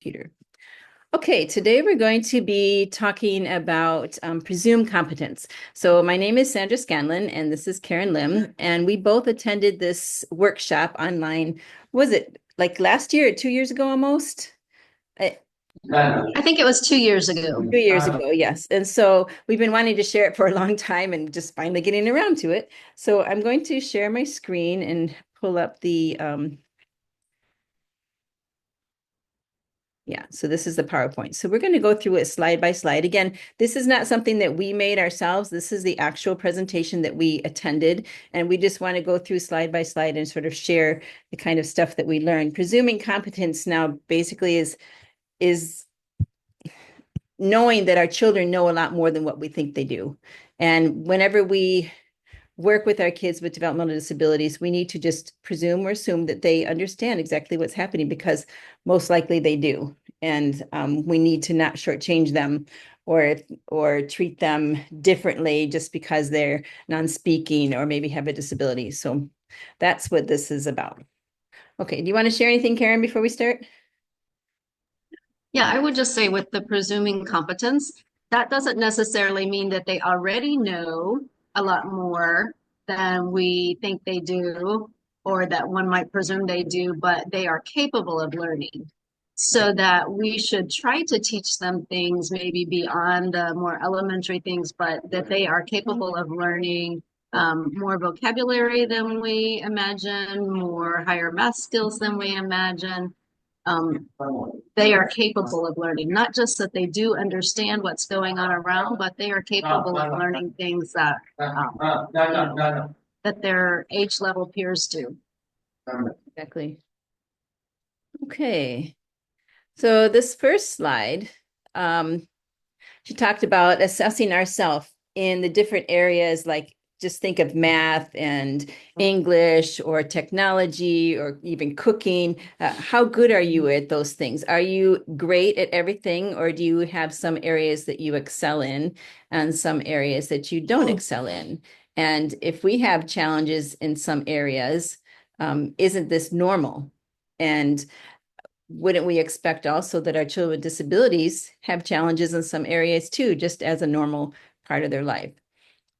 Computer. Okay, today we're going to be talking about presumed competence. So my name is Sandra Scanlon, and this is Karen Lim, and we both attended this workshop online. Was it like last year or 2 years ago almost? Uh, I think it was 2 years ago. 2 years ago, yes. And so we've been wanting to share it for a long time and just finally getting around to it. So I'm going to share my screen and pull up yeah, so this is the PowerPoint. So we're going to go through it slide by slide. Again, this is not something that we made ourselves. This is the actual presentation that we attended, and we just want to go through slide by slide and sort of share the kind of stuff that we learned. Presuming competence now basically is knowing that our children know a lot more than what we think they do. And whenever we work with our kids with developmental disabilities, we need to just presume or assume that they understand exactly what's happening because most likely they do. And we need to not shortchange them or treat them differently just because they're non-speaking or maybe have a disability. So that's what this is about. Okay, do you want to share anything, Karen, before we start? Yeah, I would just say with the presuming competence, that doesn't necessarily mean that they already know a lot more than we think they do, or that one might presume they do, but they are capable of learning. So that we should try to teach them things maybe beyond the more elementary things, but that they are capable of learning more vocabulary than we imagine, more higher math skills than we imagine. um, they are capable of learning, not just that they do understand what's going on around, but they are capable of learning things that their age level peers do. Exactly. Okay. So this first slide, um, she talked about assessing ourselves in the different areas, like just think of math and English or technology or even cooking. How good are you at those things? Are you great at everything, or do you have some areas that you excel in and some areas that you don't excel in? And if we have challenges in some areas, isn't this normal? And wouldn't we expect also that our children with disabilities have challenges in some areas too, just as a normal part of their life?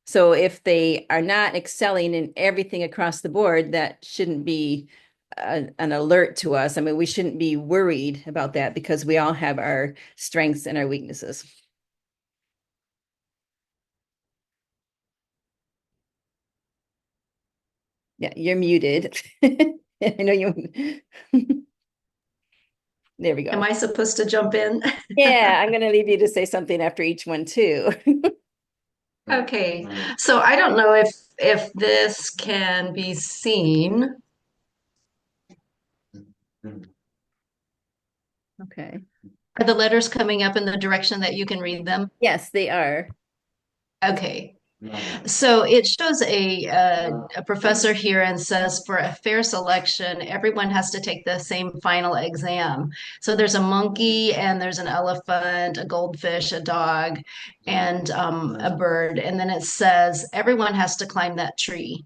So if they are not excelling in everything across the board, that shouldn't be an alert to us. I mean, we shouldn't be worried about that because we all have our strengths and our weaknesses. Yeah, you're muted. I know you. There we Am go. I supposed to jump in? Yeah, I'm going to leave you to say something after each one too. Okay, so I don't know if this can be seen. Okay. Are the letters coming up in the direction that you can read them? Yes, they are. Okay. So it shows a professor here and says for a fair selection, everyone has to take the same final exam. So there's a monkey and there's an elephant, a goldfish, a dog, and a bird. And then it says everyone has to climb that tree.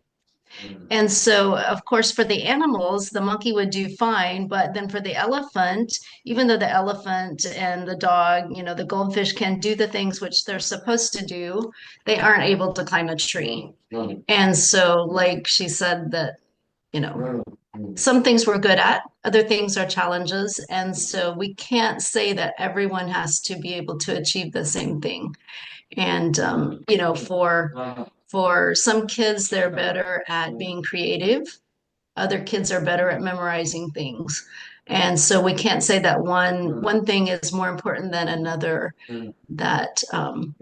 And so, of course, for the animals, the monkey would do fine. But then for the elephant, even though the elephant and the dog, the goldfish can do the things which they're supposed to do, they aren't able to climb a tree. And so, like she said, that, you know, some things we're good at, other things are challenges. And so we can't say that everyone has to be able to achieve the same thing. And for some kids, they're better at being creative. Other kids are better at memorizing things. And so we can't say that one thing is more important than another, that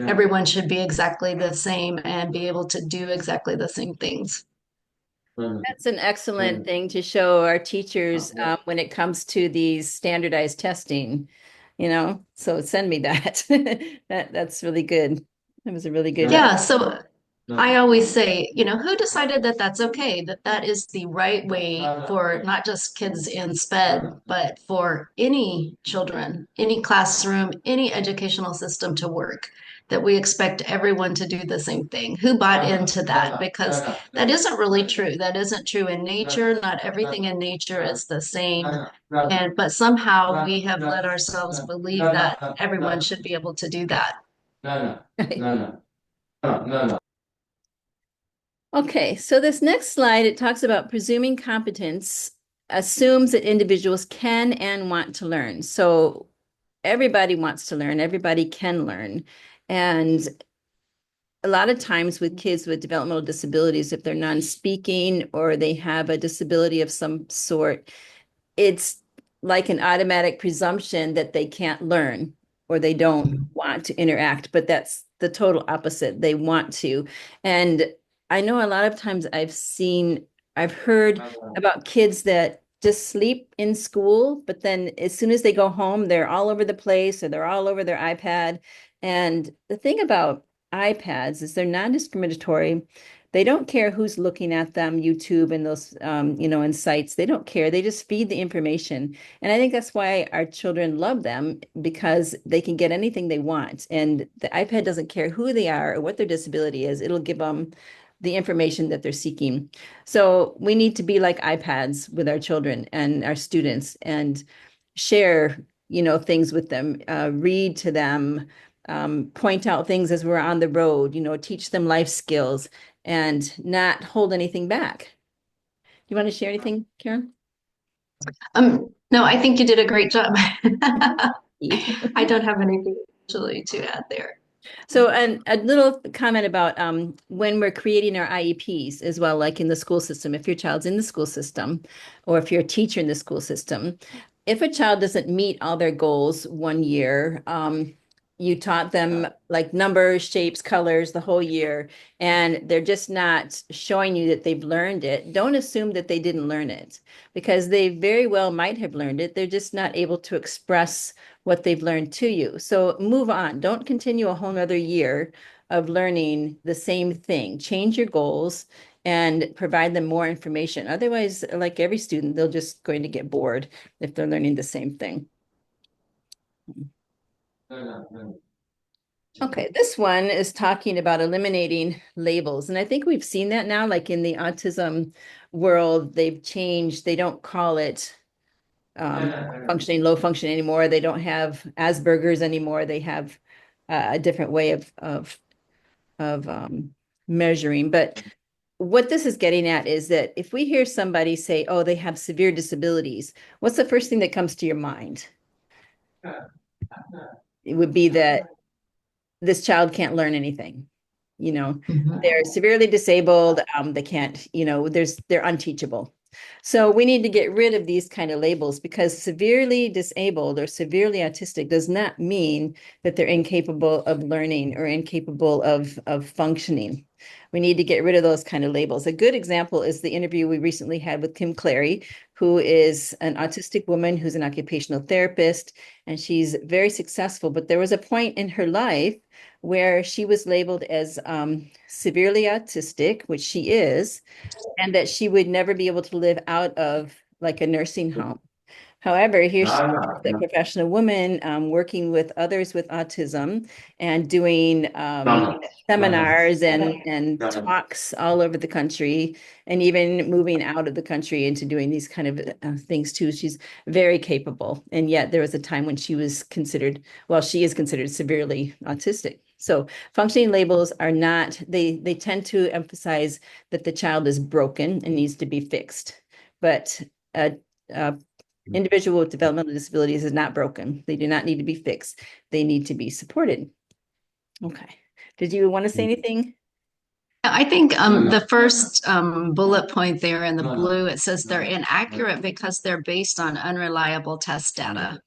everyone should be exactly the same and be able to do exactly the same things. That's an excellent thing to show our teachers when it comes to these standardized testing, So send me that. That's really good. That was a really good. Yeah, so I always say, who decided that that's okay, that that is the right way for not just kids in SPED, but for any children, any classroom, any educational system to work, that we expect everyone to do the same thing. Who bought into that? Because that isn't really true. That isn't true in nature. Not everything in nature is the same. And but somehow we have let ourselves believe that everyone should be able to do that. Okay, so this next slide, it talks about presuming competence assumes that individuals can and want to learn. So everybody wants to learn, everybody can learn. And a lot of times with kids with developmental disabilities, if they're non-speaking or they have a disability of some sort, it's like an automatic presumption that they can't learn or they don't want to interact, but that's the total opposite. They want to. And I know a lot of times I've heard about kids that just sleep in school, but then as soon as they go home, they're all over the place or they're all over their iPad. And the thing about iPads is they're non-discriminatory. They don't care who's looking at them, YouTube and those, and sites. They don't care. They just feed the information. And I think that's why our children love them because they can get anything they want. And the iPad doesn't care who they are or what their disability is. It'll give them the information that they're seeking. So we need to be like iPads with our children and our students and share, things with them, read to them, point out things as we're on the road, teach them life skills and not hold anything back. You want to share anything, Karen? No, I think you did a great job. I don't have anything actually to add there. So, and a little comment about when we're creating our IEPs as well, like in the school system, if your child's in the school system, or if you're a teacher in the school system, if a child doesn't meet all their goals one year, you taught them like numbers, shapes, colors the whole year, and they're just not showing you that they've learned it. Don't assume that they didn't learn it because they very well might have learned it. They're just not able to express what they've learned to you. So move on. Don't continue a whole nother year of learning the same thing. Change your goals and provide them more information. Otherwise, like every student, they're just going to get bored if they're learning the same thing. Okay, this one is talking about eliminating labels. And I think we've seen that now, like in the autism world, they've changed, they don't call it functioning, low function anymore. They don't have Asperger's anymore. They have a different way of measuring. But what this is getting at is that if we hear somebody say, "Oh, they have severe disabilities," what's the first thing that comes to your mind? It would be that this child can't learn anything. You know, they're severely disabled. They can't, they're unteachable. So we need to get rid of these kind of labels because severely disabled or severely autistic does not mean that they're incapable of learning or incapable of functioning. We need to get rid of those kind of labels. A good example is the interview we recently had with Kim Clary, who is an autistic woman who's an occupational therapist, and she's very successful. But there was a point in her life where she was labeled as severely autistic, which she is, and that she would never be able to live out of like a nursing home. However, here she is, a professional woman working with others with autism and doing seminars and talks all over the country, and even moving out of the country into doing these kind of things too. She's very capable, and yet there was a time when she was considered, well, she is considered severely autistic. So functioning labels are not, they tend to emphasize that the child is broken and needs to be fixed. But uh, uh, individual with developmental disabilities is not broken. They do not need to be fixed. They need to be supported. Okay. Did you want to say anything? I think the first bullet point there in the blue, it says they're inaccurate because they're based on unreliable test data.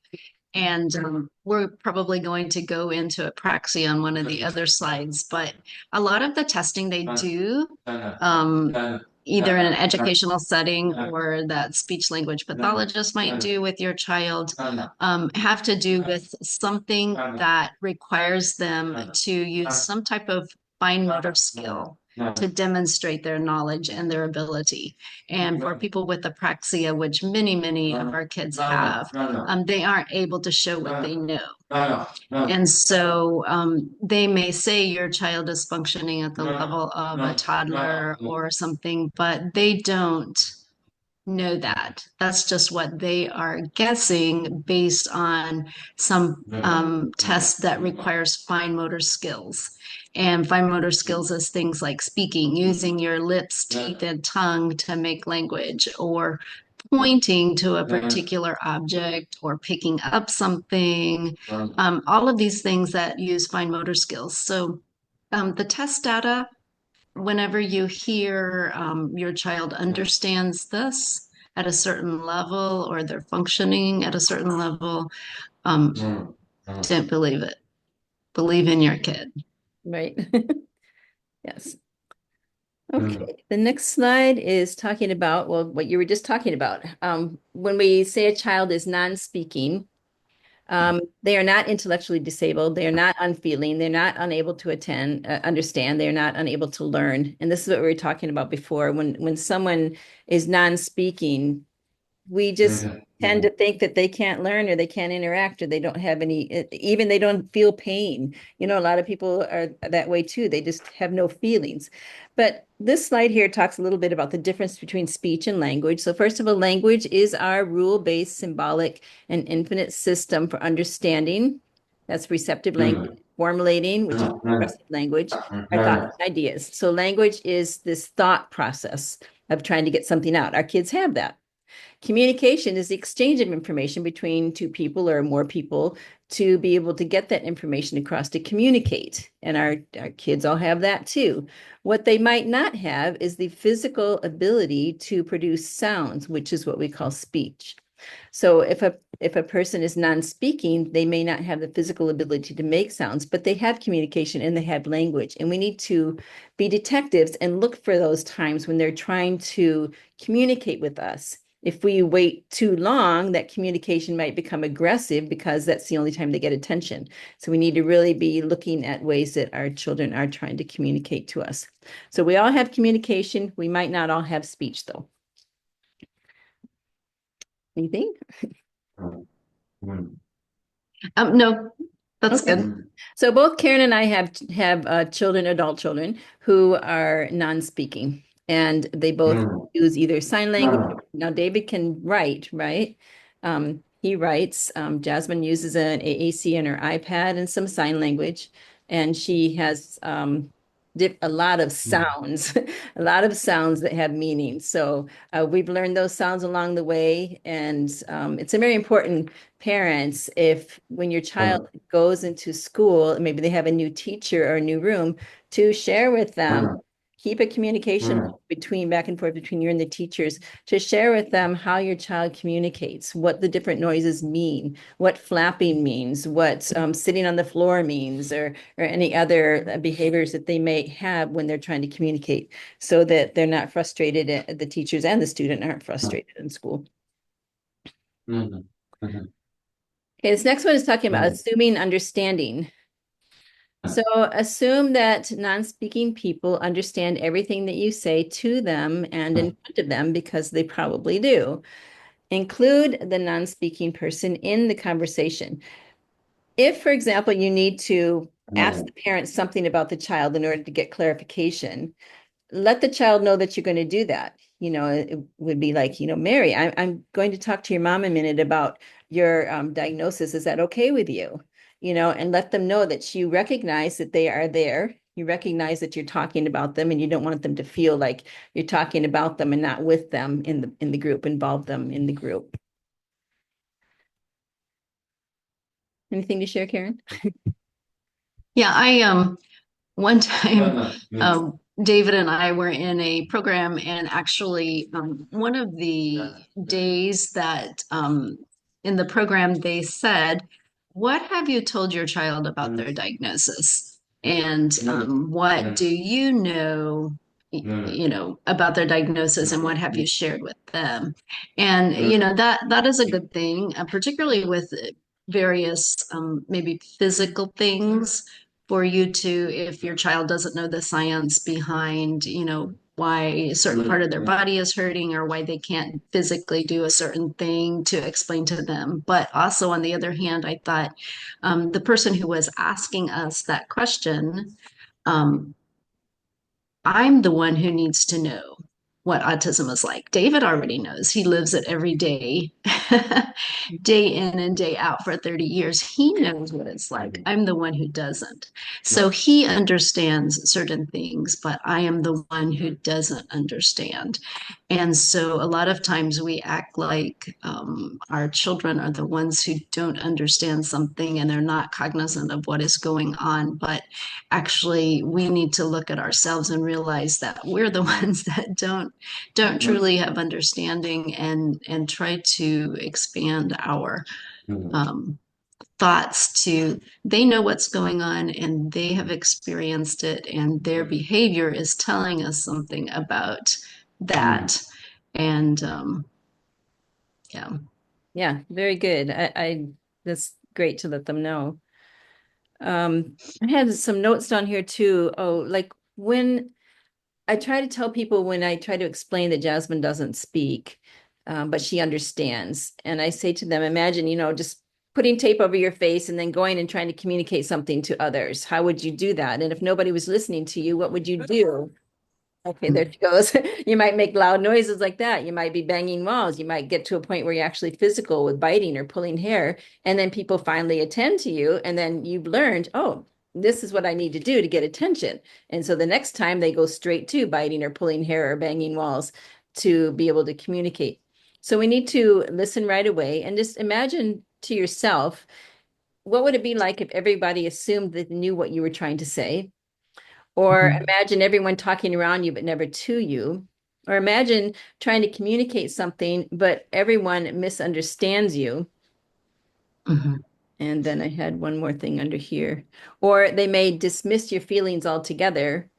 And we're probably going to go into apraxia on one of the other slides, but a lot of the testing they do, either in an educational setting or that speech language pathologist might do with your child, have to do with something that requires them to use some type of fine motor skill. to demonstrate their knowledge and their ability. And for people with apraxia, which many of our kids have, they aren't able to show what they know. And so they may say your child is functioning at the level of a toddler or something, but they don't know that. That's just what they are guessing based on some test that requires fine motor skills. And fine motor skills is things like speaking, using your lips, teeth, and tongue to make language, or pointing to a particular object, or picking up something. All of these things that use fine motor skills. So the test data, whenever you hear your child understands this at a certain level or they're functioning at a certain level, um, don't believe it. Believe in your kid. Right. Yes. Okay. The next slide is talking about, well, what you were just talking about. When we say a child is non-speaking, they are not intellectually disabled. They are not unfeeling. They're not unable to understand. They're not unable to learn. And this is what we were talking about before. When someone is non-speaking, we just tend to think that they can't learn or they can't interact or they don't have any, even they don't feel pain. You know, a lot of people are that way too. They just have no feelings. But this slide here talks a little bit about the difference between speech and language. So first of all, language is our rule-based, symbolic, and infinite system for understanding. That's receptive language. Formulating, which is expressive language, our thoughts and ideas. So language is this thought process of trying to get something out. Our kids have that. Communication is the exchange of information between two people or more people to be able to get that information across to communicate. And our kids all have that too. What they might not have is the physical ability to produce sounds, which is what we call speech. So if a person is non-speaking, they may not have the physical ability to make sounds, but they have communication and they have language. And we need to be detectives and look for those times when they're trying to communicate with us. If we wait too long, that communication might become aggressive because that's the only time they get attention. So we need to really be looking at ways that our children are trying to communicate to us. So we all have communication. We might not all have speech, though. Anything? No, that's Okay. good. So both Karen and I have children, adult children, who are non-speaking, and they both use either sign language. Now David can write, right? He writes. Jasmine uses an AAC on her iPad and some sign language, and she has a lot of sounds, a lot of sounds that have meaning. So we've learned those sounds along the way, and it's a very important parents, if when your child goes into school, maybe they have a new teacher or a new room, to share with them, keep a communication between back and forth between you and the teachers, to share with them how your child communicates, what the different noises mean, what flapping means, what sitting on the floor means, or any other behaviors that they may have when they're trying to communicate, so that they're not frustrated, the teachers and the student aren't frustrated in school. Okay, this next one is talking about assuming understanding. So assume that non-speaking people understand everything that you say to them and in front of them, because they probably do. Include the non-speaking person in the conversation. If, for example, you need to ask the parent something about the child in order to get clarification, let the child know that you're going to do that. You know, it would be like, Mary, I'm going to talk to your mom a minute about your diagnosis. Is that okay with you? And let them know that you recognize that they are there. You recognize that you're talking about them, and you don't want them to feel like you're talking about them and not with them in the group, involve them in the group. Anything to share, Karen? Yeah, one time David and I were in a program, and actually one of the days that in the program they said, "What have you told your child about their diagnosis? And what do you know?" About their diagnosis, and what have you shared with them? And that is a good thing, particularly with various maybe physical things. for you to, if your child doesn't know the science behind, why a certain part of their body is hurting or why they can't physically do a certain thing to explain to them. But also, on the other hand, I thought the person who was asking us that question, um, I'm the one who needs to know what autism is like. David already knows. He lives it every day, day in and day out for 30 years. He knows what it's like. I'm the one who doesn't. So he understands certain things, but I am the one who doesn't understand. And so a lot of times we act like our children are the ones who don't understand something and they're not cognizant of what is going on. But actually, we need to look at ourselves and realize that we're the ones that don't truly have understanding and try to expand our um, thoughts to they know what's going on and they have experienced it and their behavior is telling us something about that and yeah. Yeah, very good. That's great to let them know. I had some notes down here too. Oh, like when I try to tell people when I try to explain that Jasmine doesn't speak, but she understands. And I say to them, imagine, just putting tape over your face and then going and trying to communicate something to others. How would you do that? And if nobody was listening to you, what would you do? Okay, there she goes. You might make loud noises like that. You might be banging walls. You might get to a point where you're actually physical with biting or pulling hair. And then people finally attend to you. And then you've learned, oh, this is what I need to do to get attention. And so the next time they go straight to biting or pulling hair or banging walls to be able to communicate. So we need to listen right away and just imagine to yourself, what would it be like if everybody assumed that they knew what you were trying to say? Or Mhm. imagine everyone talking around you, but never to you. Or imagine trying to communicate something, but everyone misunderstands you. Mhm. And then I had one more thing under here. Or they may dismiss your feelings altogether.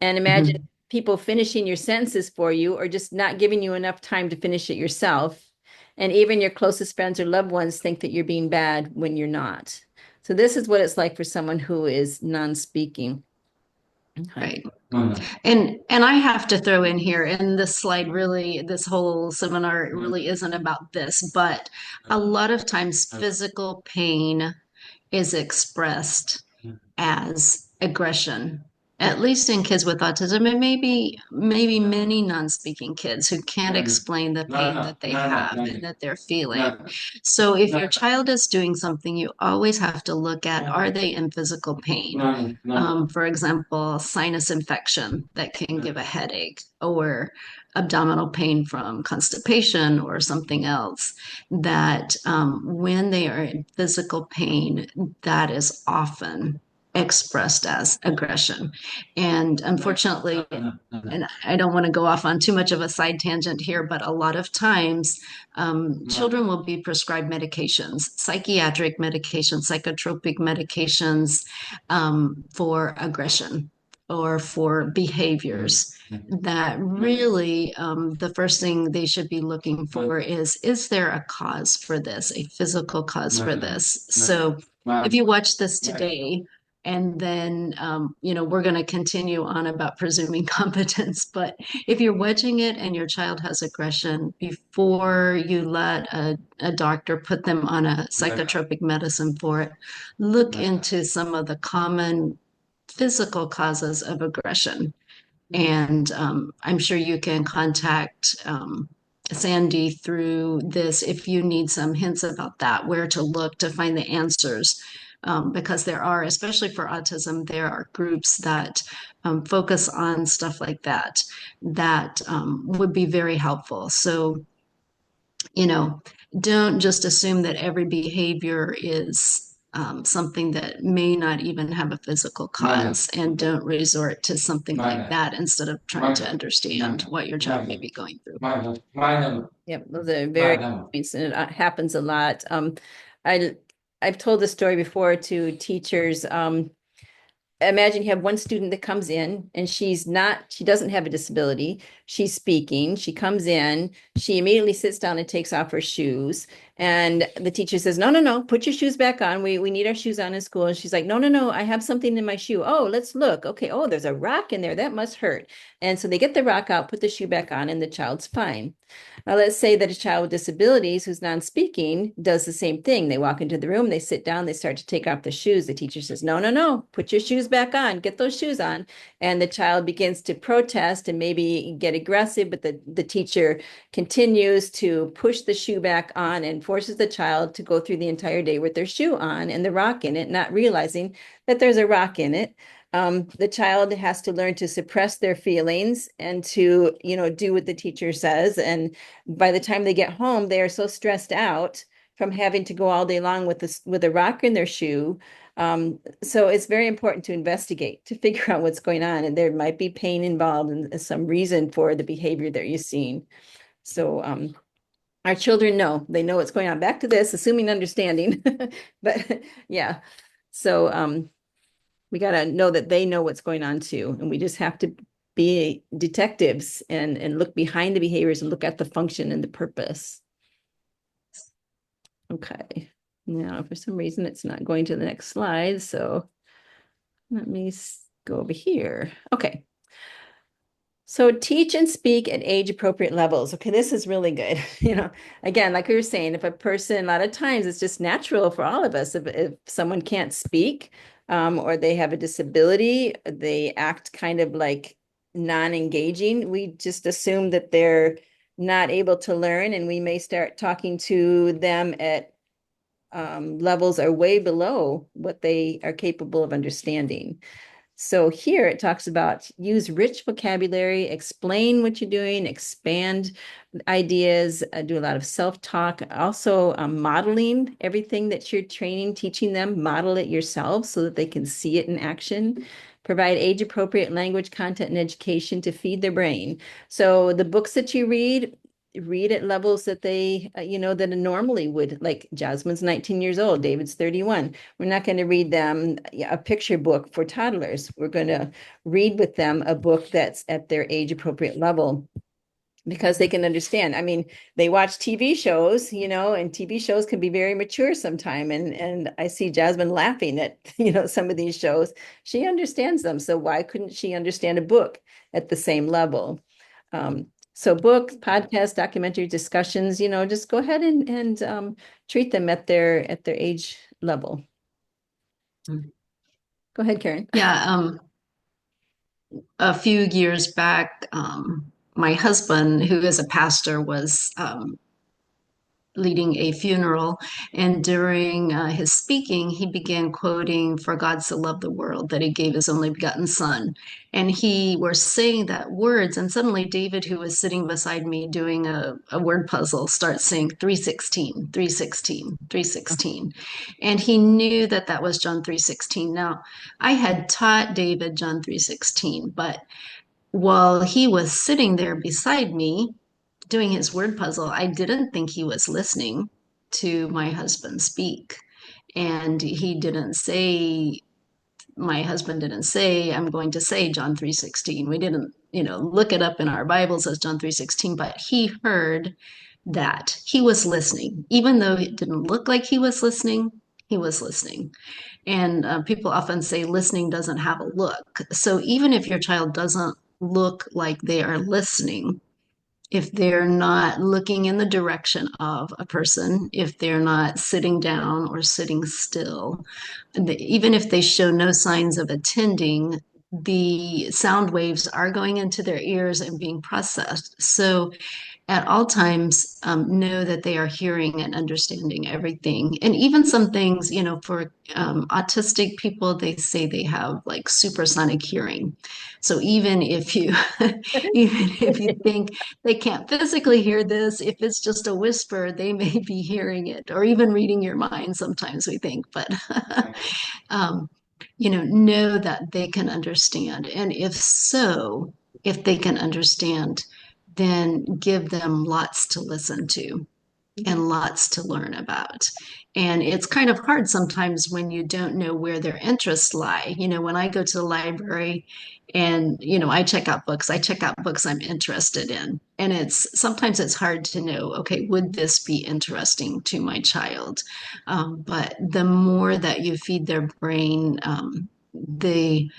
And imagine Mhm. people finishing your sentences for you or just not giving you enough time to finish it yourself. And even your closest friends or loved ones think that you're being bad when you're not. So this is what it's like for someone who is non-speaking. Okay. Right. And I have to throw in here, and this slide really, this whole seminar really isn't about this, but a lot of times physical pain is expressed as aggression, at least in kids with autism, and maybe many non-speaking kids who can't explain the pain that they have and that they're feeling. So if your child is doing something, you always have to look at, are they in physical pain? For example, sinus infection that can give a headache, or abdominal pain from constipation or something else, that when they are in physical pain, that is often expressed as aggression. And unfortunately, and I don't want to go off on too much of a side tangent here, but a lot of times children will be prescribed medications, psychiatric medications, psychotropic medications for aggression or for behaviors that really the first thing they should be looking for is there a cause for this, a physical cause for this? So if you watch this today, and then we're going to continue on about presuming competence, but if you're watching it and your child has aggression, before you let a doctor put them on a psychotropic medicine for it, look into some of the common physical causes of aggression. And I'm sure you can contact Sandy through this if you need some hints about that, where to look to find the answers. Because there are, especially for autism, there are groups that focus on stuff like that, that would be very helpful. So, you know, don't just assume that every behavior is something that may not even have a physical cause, and don't resort to something like that instead of trying to understand what your child may be going through. Yep, those are very good points, and it happens a lot. I I've told this story before to teachers. Imagine you have one student that comes in and she doesn't have a disability. She's speaking. She comes in, she immediately sits down and takes off her shoes. And the teacher says, no, no, no, put your shoes back on. We need our shoes on in school. And she's like, no, no, no, I have something in my shoe. Oh, let's look. Okay. Oh, there's a rock in there. That must hurt. And so they get the rock out, put the shoe back on, and the child's fine. Now, let's say that a child with disabilities who's non-speaking does the same thing. They walk into the room, they sit down, they start to take off the shoes. The teacher says, no, no, no, put your shoes back on, get those shoes on. And the child begins to protest and maybe get aggressive, but the teacher continues to push the shoe back on and forces the child to go through the entire day with their shoe on and the rock in it, not realizing that there's a rock in it. The child has to learn to suppress their feelings and to, do what the teacher says. And by the time they get home, they are so stressed out from having to go all day long with a rock in their shoe. So it's very important to investigate to figure out what's going on. And there might be pain involved and some reason for the behavior that you're seeing. So our children know, they know what's going on. Back to this, assuming understanding. But yeah, so we got to know that they know what's going on too. And we just have to be detectives and look behind the behaviors and look at the function and the purpose. Okay. Now, for some reason, it's not going to the next slide. So let me go over here. Okay. So teach and speak at age appropriate levels. Okay, this is really good. Again, like we were saying, if a person, a lot of times it's just natural for all of us. If someone can't speak or they have a disability, they act kind of like non-engaging. We just assume that they're not able to learn, and we may start talking to them at levels are way below what they are capable of understanding. So here it talks about use rich vocabulary, explain what you're doing, expand ideas, do a lot of self-talk, also modeling everything that you're training, teaching them, model it yourself so that they can see it in action. Provide age-appropriate language, content, and education to feed their brain. So the books that you read at levels that they, that normally would, like Jasmine's 19 years old, David's 31. We're not going to read them a picture book for toddlers. We're going to read with them a book that's at their age appropriate level because they can understand. I mean, they watch TV shows, and TV shows can be very mature sometime. And I see Jasmine laughing at, some of these shows. She understands them. So why couldn't she understand a book at the same level? So books, podcasts, documentary discussions, just go ahead and treat them at their age level. Go ahead, Karen. Yeah, a few years back, my husband, who is a pastor, was leading a funeral. And during his speaking, he began quoting, "For God so loved the world that he gave his only begotten son." And he was saying that words. And suddenly, David, who was sitting beside me doing a word puzzle, starts saying 3:16, 3:16, 3:16. And he knew that that was John 3:16. Now, I had taught David John 3:16, but while he was sitting there beside me, doing his word puzzle, I didn't think he was listening to my husband speak. And my husband didn't say, "I'm going to say John 3:16." We didn't, look it up in our Bibles as John 3:16, but he heard that he was listening. Even though it didn't look like he was listening, he was listening. And people often say listening doesn't have a look. So even if your child doesn't look like they are listening, if they're not looking in the direction of a person, if they're not sitting down or sitting still, even if they show no signs of attending, the sound waves are going into their ears and being processed. So at all times, know that they are hearing and understanding everything. And even some things, for autistic people, they say they have like supersonic hearing. So even if you even if you think they can't physically hear this, if it's just a whisper, they may be hearing it, or even reading your mind. Sometimes we think, but um, know that they can understand. And if they can understand, then give them lots to listen to. and lots to learn about. And it's kind of hard sometimes when you don't know where their interests lie. When I go to the library and, I check out books I'm interested in. And sometimes it's hard to know, okay, would this be interesting to my child? But the more that you feed their brain, the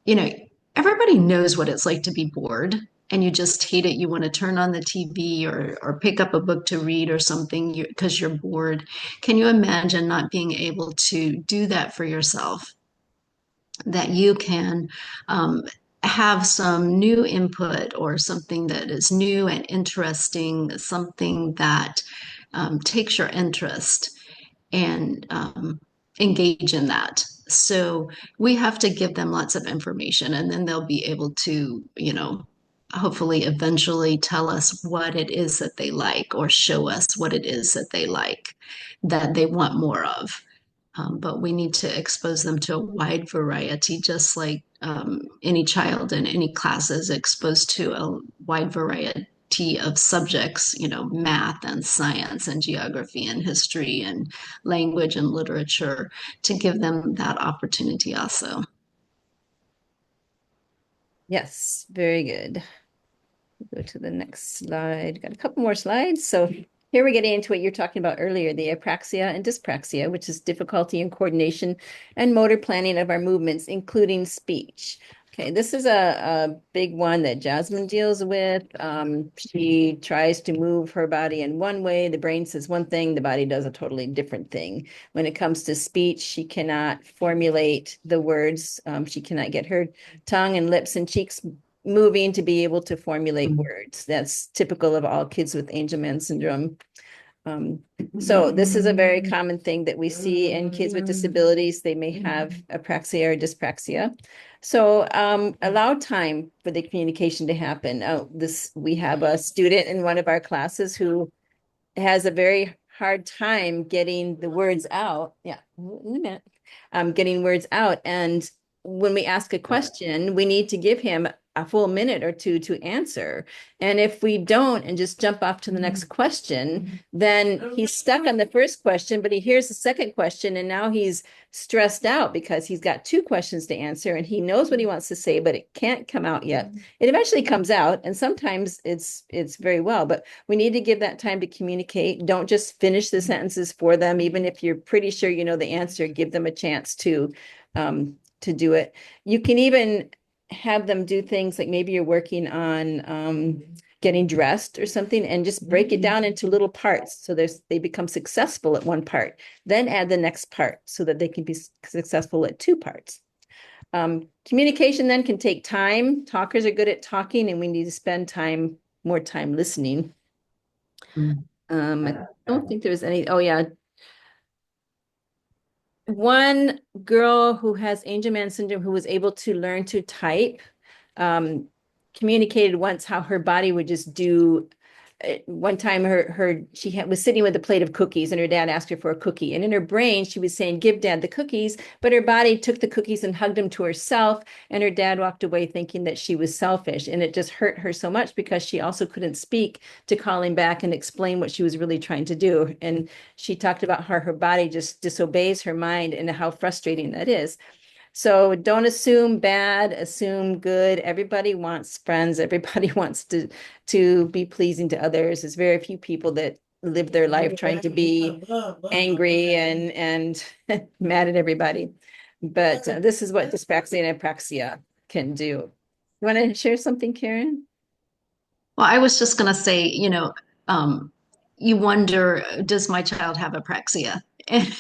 you know, everybody knows what it's like to be bored and you just hate it. You want to turn on the TV or pick up a book to read or something because you're bored. Can you imagine not being able to do that for yourself? That you can have some new input or something that is new and interesting, something that takes your interest and engage in that. So we have to give them lots of information and then they'll be able to, hopefully eventually tell us what it is that they like or show us what it is that they like that they want more of. But we need to expose them to a wide variety, just like any child in any class is exposed to a wide variety of subjects, math and science and geography and history and language and literature, to give them that opportunity also. Yes, very good. Go to the next slide. Got a couple more slides. So here we're getting into what you're talking about earlier, the apraxia and dyspraxia, which is difficulty in coordination and motor planning of our movements, including speech. Okay, this is a big one that Jasmine deals with. She tries to move her body in one way. The brain says one thing, the body does a totally different thing. When it comes to speech, she cannot formulate the words. She cannot get her tongue and lips and cheeks moving to be able to formulate words. That's typical of all kids with Angelman syndrome. So this is a very common thing that we see in kids with disabilities. They may have apraxia or dyspraxia. So allow time for the communication to happen. We have a student in one of our classes who has a very hard time getting the words out. Yeah, in a minute. Getting words out. And when we ask a question, we need to give him a full minute or two to answer. And if we don't and just jump off to the next question, then he's stuck on the first question, but he hears the second question and now he's stressed out because he's got two questions to answer and he knows what he wants to say, but it can't come out yet. It eventually comes out and sometimes it's very well, but we need to give that time to communicate. Don't just finish the sentences for them. Even if you're pretty sure you know the answer, give them a chance to do it. You can even have them do things like maybe you're working on getting dressed or something and just break it down into little parts so they become successful at one part, then add the next part so that they can be successful at two parts. Communication then can take time. Talkers are good at talking and we need to spend more time listening. I don't think there was any, oh yeah, one girl who has Angelman syndrome who was able to learn to type communicated once how her body would just do. One time she was sitting with a plate of cookies and her dad asked her for a cookie. And in her brain, she was saying, give dad the cookies. But her body took the cookies and hugged them to herself. And her dad walked away thinking that she was selfish. And it just hurt her so much because she also couldn't speak to call him back and explain what she was really trying to do. And she talked about how her body just disobeys her mind and how frustrating that is. So don't assume bad, assume good. Everybody wants friends. Everybody wants to be pleasing to others. There's very few people that live their life trying to be angry and mad at everybody. But this is what dyspraxia and apraxia can do. You want to share something, Karen? Well, I was just going to say, you wonder, does my child have apraxia? And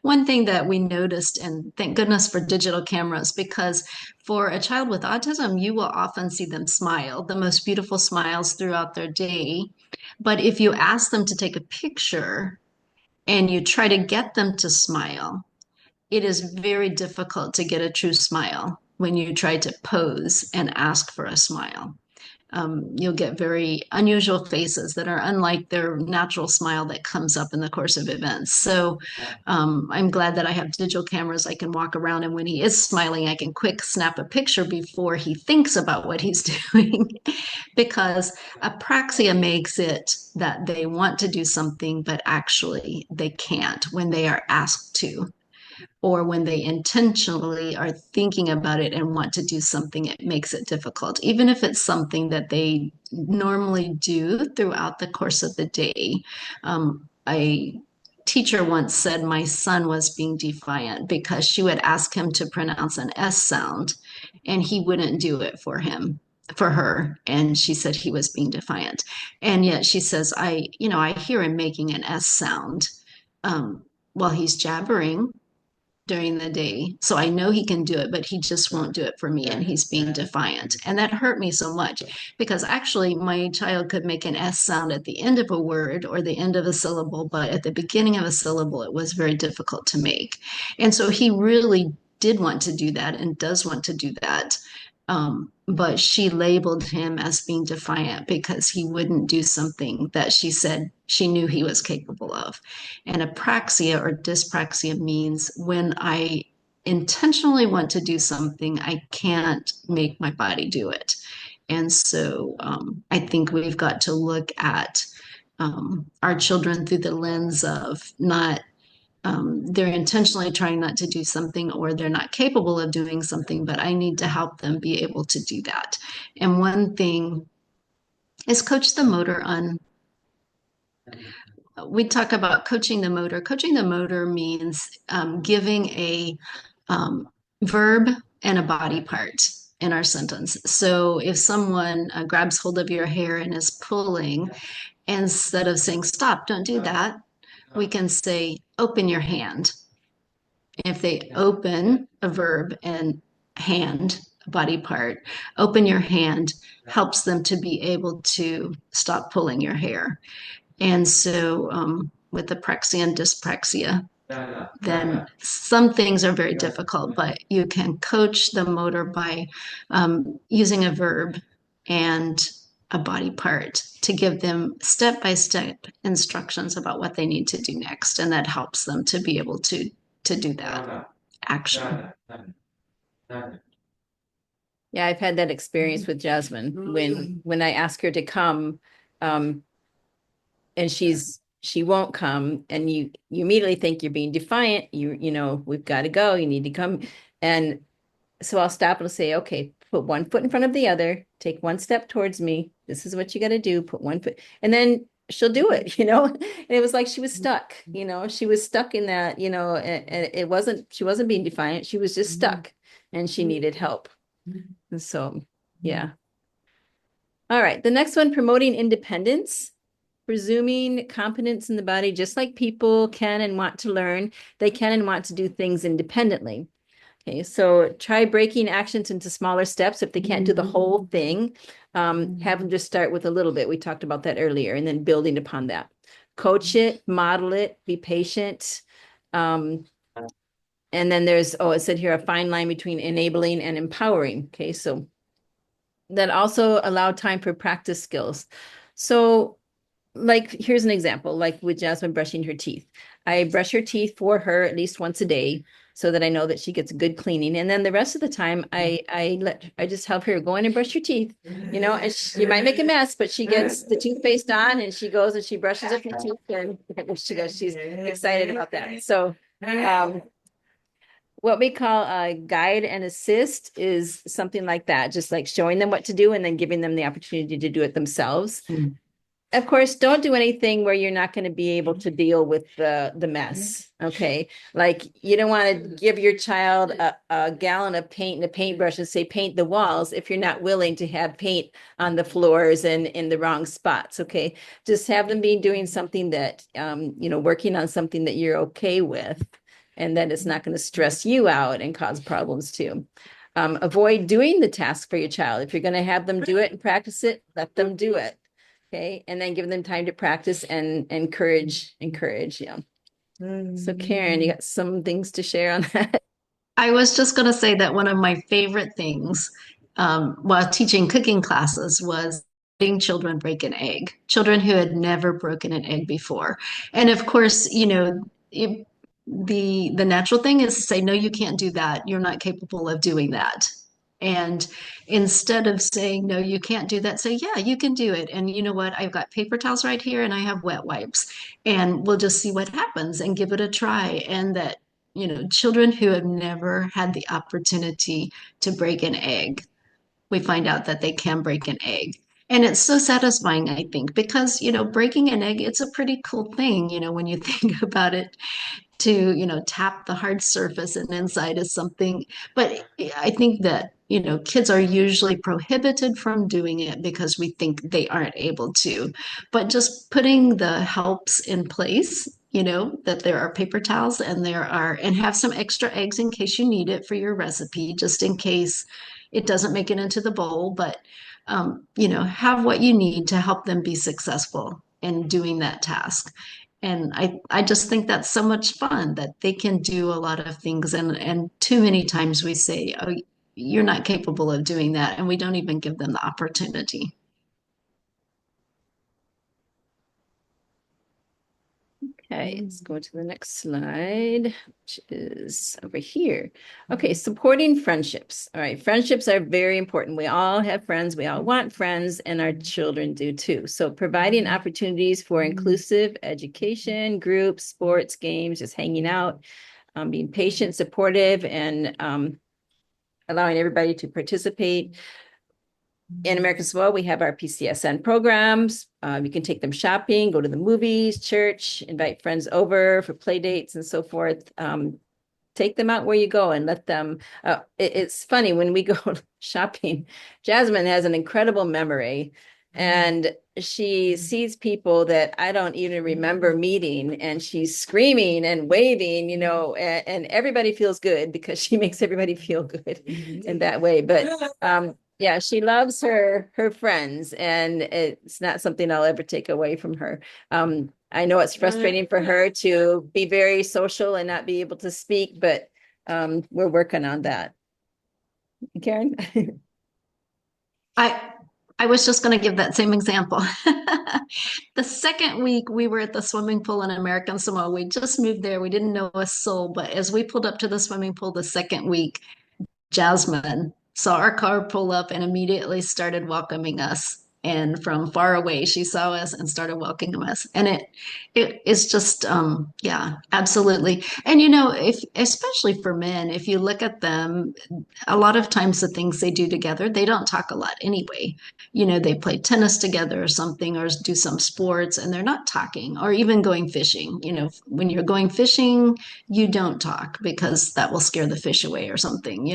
one thing that we noticed, and thank goodness for digital cameras, because for a child with autism, you will often see them smile, the most beautiful smiles throughout their day. But if you ask them to take a picture and you try to get them to smile, it is very difficult to get a true smile when you try to pose and ask for a smile. you'll get very unusual faces that are unlike their natural smile that comes up in the course of events. So I'm glad that I have digital cameras. I can walk around, and when he is smiling, I can quick snap a picture before he thinks about what he's doing. Because apraxia makes it that they want to do something, but actually they can't when they are asked to, or when they intentionally are thinking about it and want to do something, it makes it difficult, even if it's something that they normally do throughout the course of the day. A teacher once said my son was being defiant because she would ask him to pronounce an S sound and he wouldn't do it for her, and she said he was being defiant. And yet she says, I hear him making an S sound um, while he's jabbering during the day. So I know he can do it, but he just won't do it for me. And he's being defiant. And that hurt me so much because actually my child could make an S sound at the end of a word or the end of a syllable, but at the beginning of a syllable, it was very difficult to make. And so he really did want to do that and does want to do that. But she labeled him as being defiant because he wouldn't do something that she said she knew he was capable of. And apraxia or dyspraxia means when I intentionally want to do something, I can't make my body do it. And so I think we've got to look at our children through the lens of not they're intentionally trying not to do something or they're not capable of doing something, but I need to help them be able to do that. And one thing is coach the motor on. We talk about coaching the motor. Coaching the motor means giving a verb and a body part in our sentence. So if someone grabs hold of your hair and is pulling, instead of saying, stop, don't do that, we can say, open your hand. If they open a verb and hand, a body part, open your hand helps them to be able to stop pulling your hair. And so with apraxia and dyspraxia, then some things are very difficult, but you can coach the motor by using a verb and a body part to give them step by step instructions about what they need to do next. And that helps them to be able to do that action. Yeah, I've had that experience with Jasmine when I ask her to come, um, and she won't come, and you immediately think you're being defiant. We've got to go. You need to come, and so I'll stop and I'll say, okay, put one foot in front of the other, take one step towards me. This is what you got to do. Put one foot, and then she'll do it, And it was like she was stuck, she was stuck in that, and she wasn't being defiant. She was just stuck and she needed help. And so, yeah. All right. The next one, promoting independence. Presuming competence in the body, just like people can and want to learn, they can and want to do things independently. Okay, so try breaking actions into smaller steps. If they can't do the whole thing, have them just start with a little bit. We talked about that earlier, and then building upon that. Coach it, model it, be patient. And then it said here, a fine line between enabling and empowering. Okay, so then also allow time for practice skills. So like, here's an example, like with Jasmine brushing her teeth. I brush her teeth for her at least once a day so that I know that she gets good cleaning. And then the rest of the time, I just help her go in and brush your teeth, and she might make a mess, but she gets the toothpaste on and she goes and she brushes up her teeth and she's excited about that. So, what we call a guide and assist is something like that, just like showing them what to do and then giving them the opportunity to do it themselves. Of course, don't do anything where you're not going to be able to deal with the mess. Okay. Like you don't want to give your child a gallon of paint and a paintbrush and say, paint the walls if you're not willing to have paint on the floors and in the wrong spots. Okay. Just have them be doing something that, working on something that you're okay with and that it's not going to stress you out and cause problems too. Avoid doing the task for your child. If you're going to have them do it and practice it, let them do it. Okay, and then give them time to practice and encourage. Yeah. So Karen, you got some things to share on that? I was just going to say that one of my favorite things while teaching cooking classes was letting children break an egg, children who had never broken an egg before. And of course, the natural thing is to say, no, you can't do that. You're not capable of doing that. And instead of saying, no, you can't do that, say, yeah, you can do it. And you know what? I've got paper towels right here and I have wet wipes. And we'll just see what happens and give it a try. And that, children who have never had the opportunity to break an egg, we find out that they can break an egg. And it's so satisfying, I think, because, breaking an egg, it's a pretty cool thing, when you think about it, to, tap the hard surface and inside is something. But I think that, kids are usually prohibited from doing it because we think they aren't able to. But just putting the helps in place, that there are paper towels and have some extra eggs in case you need it for your recipe, just in case it doesn't make it into the bowl. But, have what you need to help them be successful in doing that task. And I just think that's so much fun that they can do a lot of things. And too many times we say, oh, you're not capable of doing that. And we don't even give them the opportunity. Okay, let's go to the next slide, which is over here. Okay, supporting friendships. All right, friendships are very important. We all have friends, we all want friends, and our children do too. So providing opportunities for inclusive education, groups, sports, games, just hanging out, being patient, supportive, and allowing everybody to participate. In American Samoa, we have our PCSN programs. You can take them shopping, go to the movies, church, invite friends over for play dates and so forth. Take them out where you go and let them. It's funny when we go shopping. Jasmine has an incredible memory, and she sees people that I don't even remember meeting, and she's screaming and waving, and everybody feels good because she makes everybody feel good in that way. But yeah, she loves her friends, and it's not something I'll ever take away from her. I know it's frustrating for her to be very social and not be able to speak, but we're working on that. Karen? I I was just going to give that same example. The second week we were at the swimming pool in American Samoa. We just moved there. We didn't know a soul, but as we pulled up to the swimming pool the second week, Jasmine saw our car pull up and immediately started welcoming us. And from far away, she saw us and started welcoming us. And it is just yeah, absolutely. And if especially for men, if you look at them, a lot of times the things they do together, they don't talk a lot anyway. They play tennis together or something, or do some sports, and they're not talking, or even going fishing. When you're going fishing, you don't talk because that will scare the fish away or something.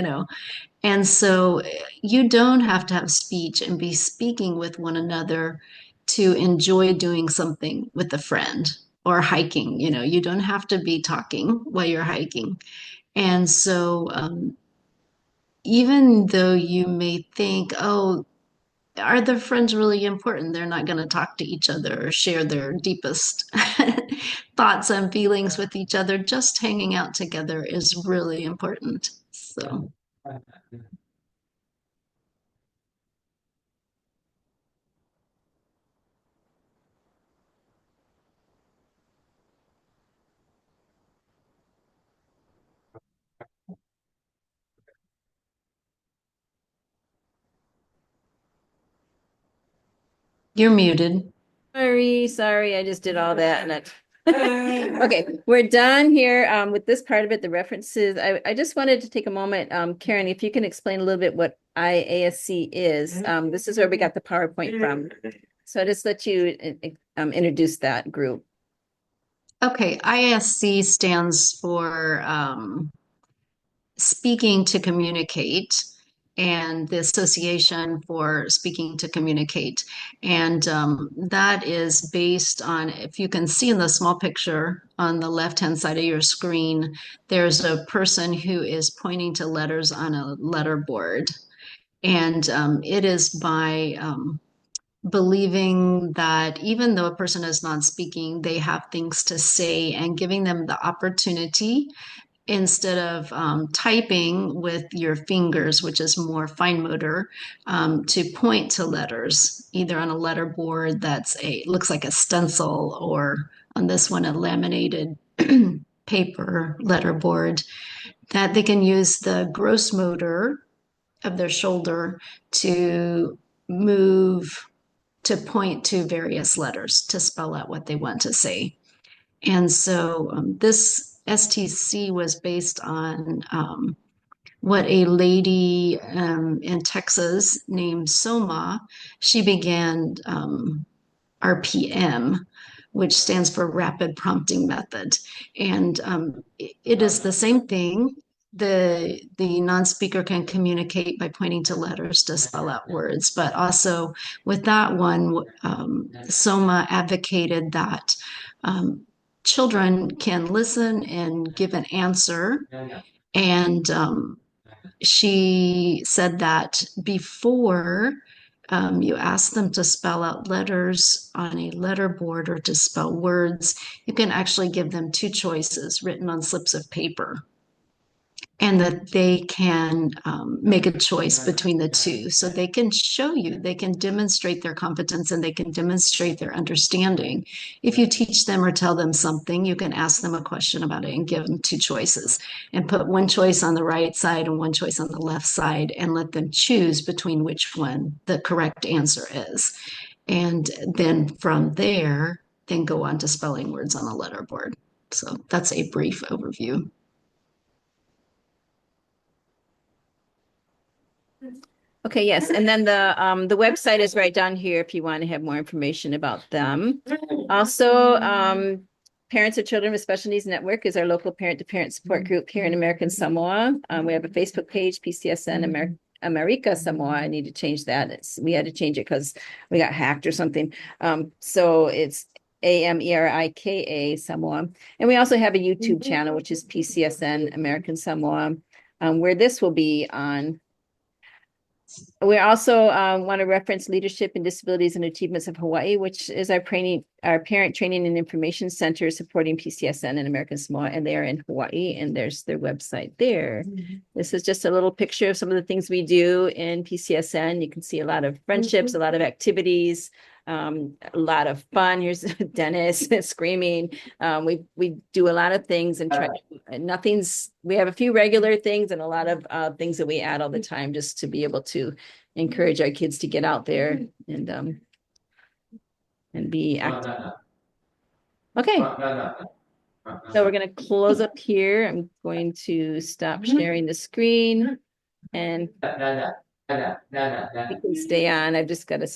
And so you don't have to have speech and be speaking with one another to enjoy doing something with a friend or hiking. You don't have to be talking while you're hiking. And so, even though you may think, oh, are their friends really important? They're not going to talk to each other or share their deepest thoughts and feelings with each other. Just hanging out together is really important. So. You're muted. Sorry, I just did all that and okay, we're done here with this part of it, the references. I just wanted to take a moment, Karen, if you can explain a little bit what IASC is. This is where we got the PowerPoint from. So I just let you introduce that group. Okay, ISC stands for Speaking to Communicate, and the Association for Speaking to Communicate. And that is based on, if you can see in the small picture on the left-hand side of your screen, there's a person who is pointing to letters on a letter board. And it is by believing that even though a person is not speaking, they have things to say, and giving them the opportunity instead of typing with your fingers, which is more fine motor, to point to letters, either on a letter board that's a looks like a stencil, or on this one a laminated paper letter board, that they can use the gross motor of their shoulder to move to point to various letters to spell out what they want to say. And so this STC was based on what a lady in Texas named Soma, she began RPM, which stands for Rapid Prompting Method. And it is the same thing. The non-speaker can communicate by pointing to letters to spell out words, but also with that one, Soma advocated that children can listen and give an answer. And she said that before you ask them to spell out letters on a letter board or to spell words, you can actually give them two choices written on slips of paper, and that they can make a choice between the two. So they can show you, they can demonstrate their competence, and they can demonstrate their understanding. If you teach them or tell them something, you can ask them a question about it and give them two choices and put one choice on the right side and one choice on the left side and let them choose between which one the correct answer is. And then from there, then go on to spelling words on a letter board. So that's a brief overview. Okay, yes. And then the website is right down here if you want to have more information about them. Also, Parents of Children with Special Needs Network is our local parent-to-parent support group here in American Samoa. We have a Facebook page, PCSN America Samoa. I need to change that. We had to change it because we got hacked or something. So it's AMERIKA Samoa. And we also have a YouTube channel, which is PCSN American Samoa, where this will be on. We also want to reference Leadership in Disabilities and Achievements of Hawaii, which is our parent training and information center supporting PCSN in American Samoa, and they are in Hawaii, and there's their website there. This is just a little picture of some of the things we do in PCSN. You can see a lot of friendships, a lot of activities, a lot of fun. Here's Dennis screaming. We do a lot of things and we have a few regular things and a lot of things that we add all the time just to be able to encourage our kids to get out there and be active. Okay. So we're going to close up here. I'm going to stop sharing the screen and we can stay on. I've just got to